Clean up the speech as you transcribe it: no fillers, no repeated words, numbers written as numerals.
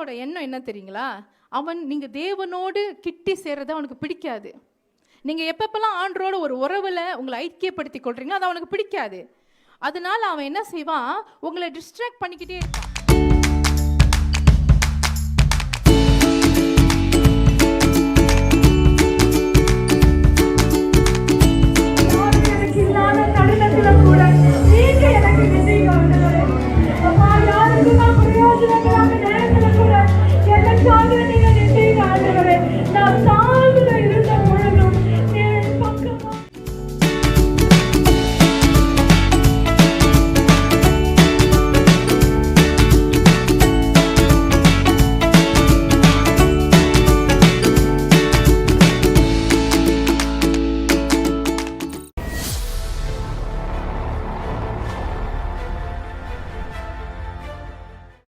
பிசாசோட எண்ணம் என்ன தெரியுங்களா? நீங்கள் தேவனோடு கிட்டி சேர்றது அவனுக்கு பிடிக்காது. நீங்கள் எப்பப்பெல்லாம் ஆண்டரோட ஒரு உறவில் உங்களை ஐக்கியப்படுத்தி கொள்றீங்களோ அது அவனுக்கு பிடிக்காது. அதனால அவன் என்ன செய்வான், உங்களை டிஸ்ட்ராக்ட் பண்ணிக்கிட்டே இருப்பான்.